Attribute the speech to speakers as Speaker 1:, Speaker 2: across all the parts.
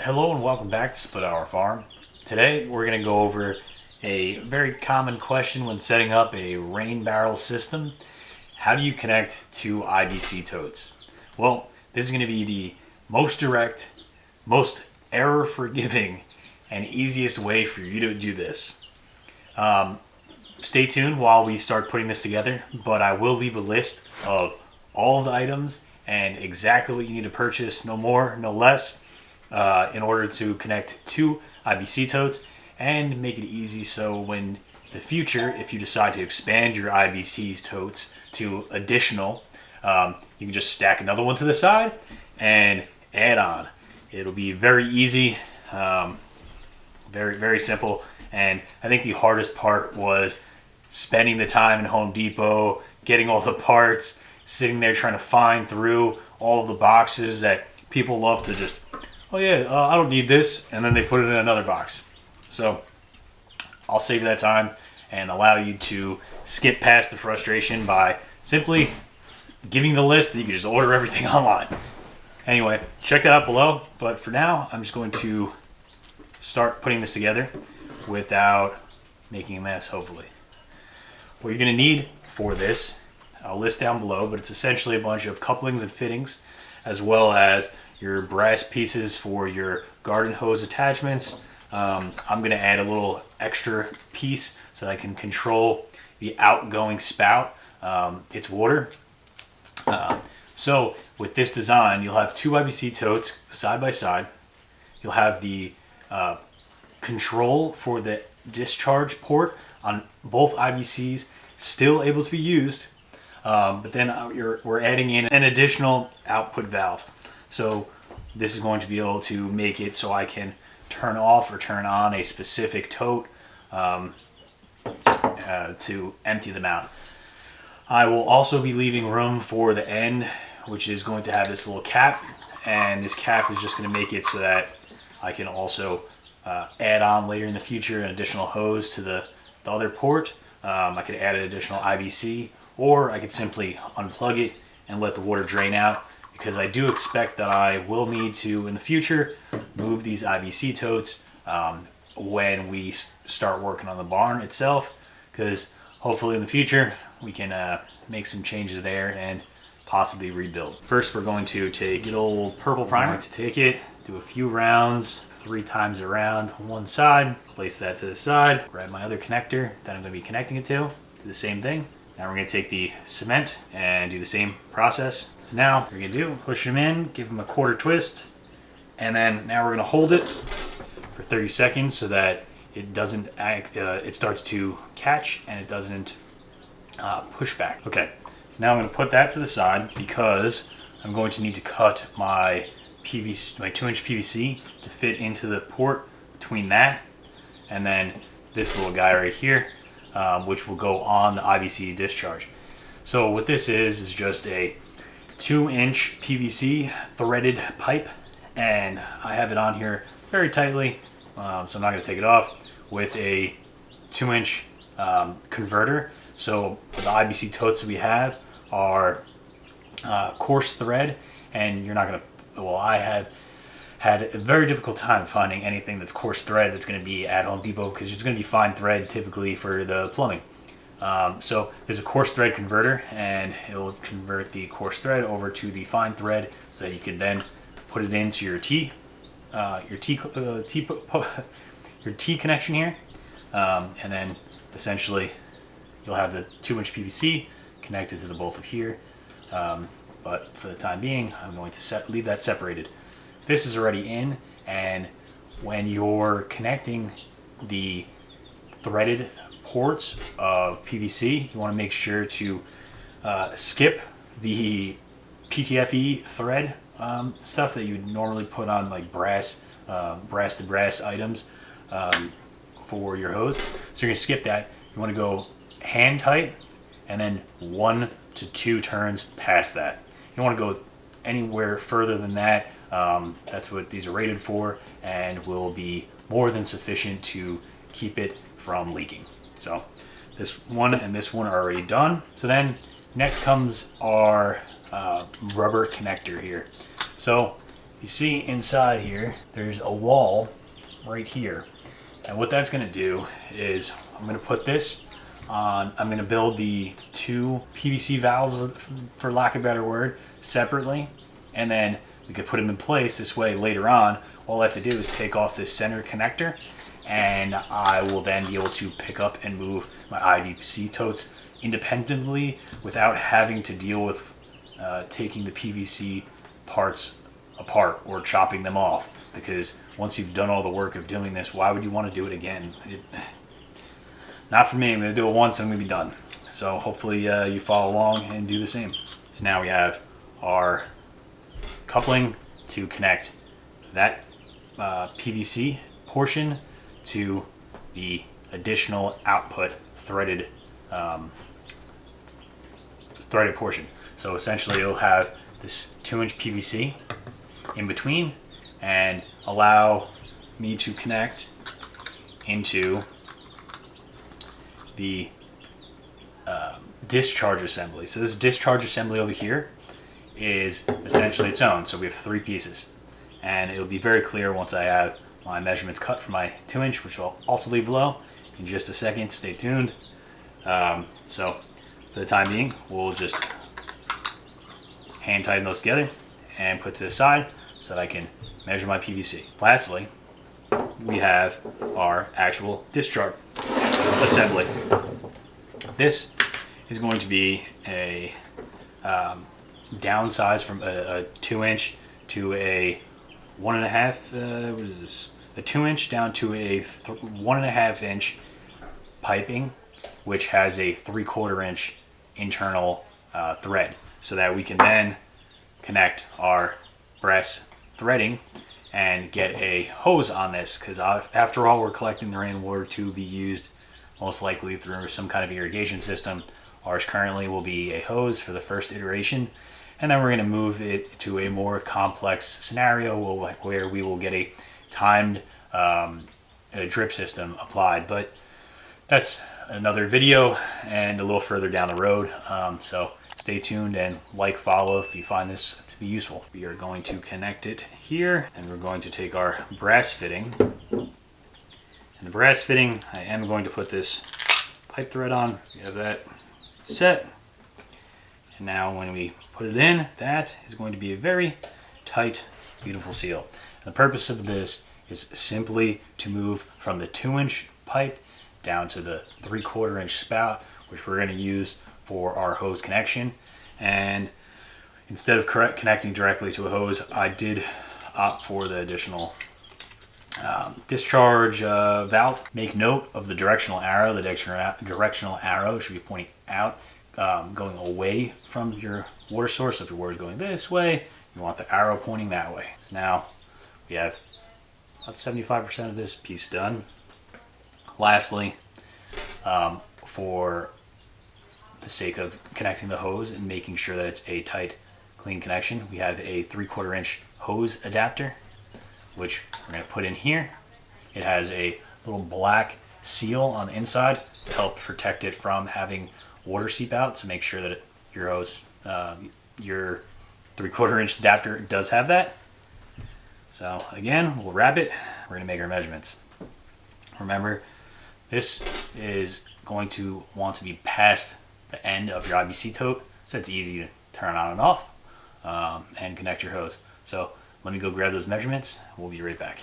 Speaker 1: Hello and welcome back to Split Hour Farm. Today we're going to go over a very common question when setting up a rain barrel system. How do you connect two IBC totes? Well, this is going to be the most direct, most error forgiving, and easiest way for you to do this. Stay tuned while we start putting this together, but I will leave a list of all of the items and exactly what you need to purchase, no more, no less, in order to connect two IBC totes and make it easy so when the future, if you decide to expand your IBC totes to additional, you can just stack another one to the side and add on. It'll be very easy, very, very simple. And I think the hardest part was spending the time in Home Depot, getting all the parts, sitting there trying to find through all of the boxes that people love to just, oh yeah, I don't need this, and then they put it in another box. So I'll save you that time and allow you to skip past the frustration by simply giving the list that you can just order everything online. Anyway, check that out below, but for now, I'm just going to start putting this together without making a mess, hopefully. What you're going to need for this, I'll list down below, but it's essentially a bunch of couplings and fittings, as well as your brass pieces for your garden hose attachments. I'm going to add a little extra piece so that I can control the outgoing spout. It's water. So with this design, you'll have two IBC totes side by side. You'll have the control for the discharge port on both IBCs still able to be used, but then we're adding in an additional output valve. So this is going to be able to make it so I can turn off or turn on a specific tote to empty them out. I will also be leaving room for the end, which is going to have this little cap, and this cap is just going to make it so that I can also add on later in the future an additional hose to the other port. I could add an additional IBC, or I could simply unplug it and let the water drain out, because I do expect that I will need to, in the future, move these IBC totes when we start working on the barn itself, because hopefully in the future we can make some changes there and possibly rebuild. First, we're going to take good old purple primer to take it, do a few rounds, 3 times around one side, place that to the side, grab my other connector that I'm going to be connecting it to, do the same thing. Now we're going to take the cement and do the same process. So now what we're going to do, push them in, give them a quarter twist, and then now we're going to hold it for 30 seconds so that it doesn't it starts to catch and it doesn't push back. Okay, so now I'm going to put that to the side because I'm going to need to cut my PVC, my 2-inch PVC to fit into the port between that and then this little guy right here, which will go on the IBC discharge. So what this is just a 2-inch PVC threaded pipe, and I have it on here very tightly, so I'm not going to take it off, with a 2-inch converter. So the IBC totes that we have are coarse thread, and you're not going to, well, I have had a very difficult time finding anything that's coarse thread that's going to be at Home Depot, because it's going to be fine thread typically for the plumbing. So there's a coarse thread converter, and it'll convert the coarse thread over to the fine thread so that you can then put it into your T connection here, and then essentially you'll have the 2-inch PVC connected to the both of here. But for the time being, I'm going to leave that separated. This is already in, and when you're connecting the threaded ports of PVC, you want to make sure to skip the PTFE thread stuff that you would normally put on like brass to brass items for your hose. So you're going to skip that. You want to go hand tight and then 1 to 2 turns past that. You don't want to go anywhere further than that. That's what these are rated for, and will be more than sufficient to keep it from leaking. So this one and this one are already done. So then next comes our rubber connector here. So You see inside here, there's a wall right here. And what that's gonna do is I'm gonna put this on, I'm gonna build the two PVC valves, for lack of a better word, separately. And then we could put them in place this way later on. All I have to do is take off this center connector, and I will then be able to pick up and move my IBC totes independently without having to deal with taking the PVC parts apart or chopping them off. Because once you've done all the work of doing this, why would you want to do it again? Not for me. I'm going to do it once and I'm going to be done. So hopefully you follow along and do the same. So now we have our coupling to connect that PVC portion to the additional output threaded portion. So essentially you'll have this 2-inch PVC in between and allow me to connect into the discharge assembly. So this discharge assembly over here is essentially its own. So we have 3 pieces, and it'll be very clear once I have my measurements cut for my 2-inch, which I'll also leave below in just a second. Stay tuned. So for the time being, we'll just hand tighten those together and put to the side so that I can measure my PVC. Lastly, we have our actual discharge assembly. This is going to be a downsize from a 2-inch to a 1.5. What is this? A 2-inch down to a 1.5-inch piping, which has a 3/4-inch internal thread, so that we can then connect our brass threading and get a hose on this, because after all, we're collecting the rainwater to be used most likely through some kind of irrigation system. Ours currently will be a hose for the first iteration, and then we're going to move it to a more complex scenario where we will get a timed drip system applied. But that's another video and a little further down the road. So stay tuned and follow if you find this to be useful. We are going to connect it here, and we're going to take our brass fitting. And the brass fitting, I am going to put this pipe thread on. We have that set. And now when we put it in, that is going to be a very tight, beautiful seal. And the purpose of this is simply to move from the 2-inch pipe down to the 3/4-inch spout, which we're going to use for our hose connection. And instead of connecting directly to a hose, I did opt for the additional discharge valve. Make note of the directional arrow. The directional arrow should be pointing out, going away from your water source. So if your water is going this way, you want the arrow pointing that way. So now we have about 75% of this piece done. Lastly, for the sake of connecting the hose and making sure that it's a tight, clean connection, we have a 3/4-inch hose adapter, which we're going to put in here. It has a little black seal on the inside to help protect it from having water seep out. So make sure that your hose, your 3/4-inch adapter does have that. So again, we'll wrap it. We're going to make our measurements. Remember, this is going to want to be past the end of your IBC tote, so it's easy to turn on and off and connect your hose. So let me go grab those measurements. We'll be right back.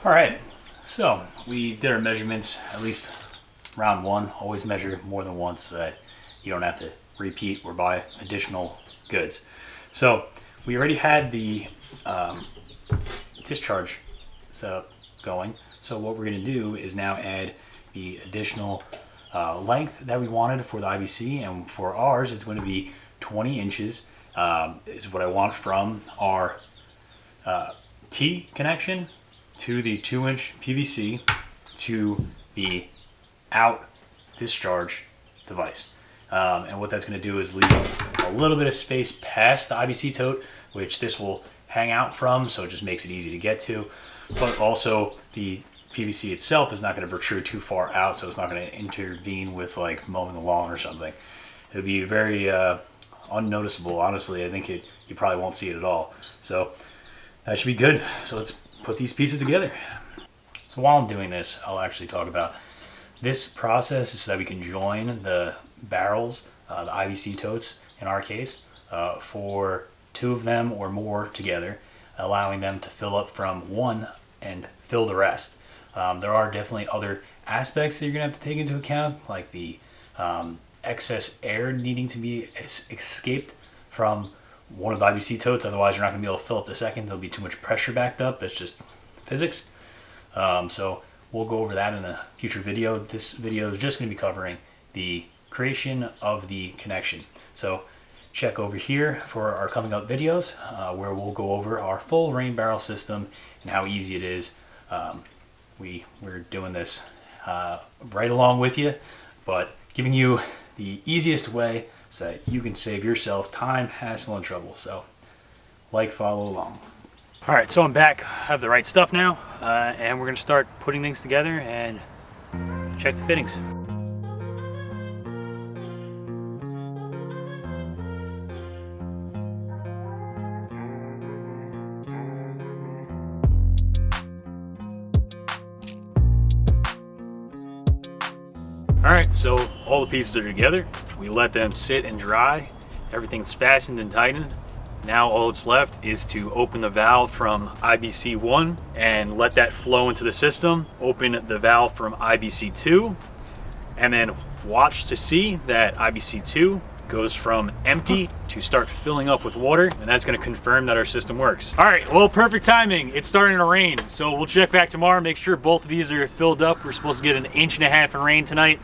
Speaker 1: All right, so we did our measurements, at least round one. Always measure more than once so that you don't have to repeat or buy additional goods. So we already had the discharge setup going. So what we're going to do is now add the additional length that we wanted for the IBC, and for ours it's going to be 20 inches is what I want from our T connection to the 2-inch PVC to the out discharge device. And what that's going to do is leave a little bit of space past the IBC tote, which this will hang out from, so it just makes it easy to get to. But also the PVC itself is not going to protrude too far out, so it's not going to intervene with like mowing the lawn or something. It'll be very unnoticeable. Honestly, I think you probably won't see it at all. So that should be good. So let's put these pieces together. So while I'm doing this, I'll actually talk about this process so that we can join the barrels, the IBC totes in our case, for 2 of them or more together, allowing them to fill up from one and fill the rest. There are definitely other aspects that you're going to have to take into account, like the excess air needing to be escaped from one of the IBC totes. Otherwise, you're not going to be able to fill up the second. There'll be too much pressure backed up. That's just physics. So we'll go over that in a future video. This video is just going to be covering the creation of the connection. So check over here for our coming up videos where we'll go over our full rain barrel system and how easy it is. We're doing this right along with you, but giving you the easiest way so that you can save yourself time, hassle, and trouble. So follow along. All right, so I'm back. I have the right stuff now, and we're gonna start putting things together and check the fittings. All right, so all the pieces are together. We let them sit and dry. Everything's fastened and tightened. Now all that's left is to open the valve from IBC 1 and let that flow into the system. Open the valve from IBC 2 and then watch to see that IBC 2 goes from empty to start filling up with water, and that's going to confirm that our system works. All right, well, perfect timing. It's starting to rain, so we'll check back tomorrow, make sure both of these are filled up. We're supposed to get 1.5 inches of rain tonight,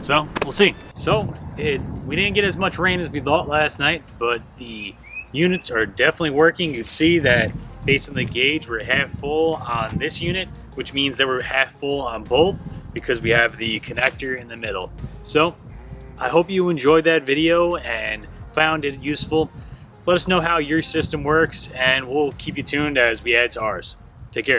Speaker 1: so we'll see. So we didn't get as much rain as we thought last night, but the units are definitely working. You can see that based on the gauge, we're half full on this unit, which means that we're half full on both because we have the connector in the middle. So I hope you enjoyed that video and found it useful. Let us know how your system works, and we'll keep you tuned as we add to ours. Take care.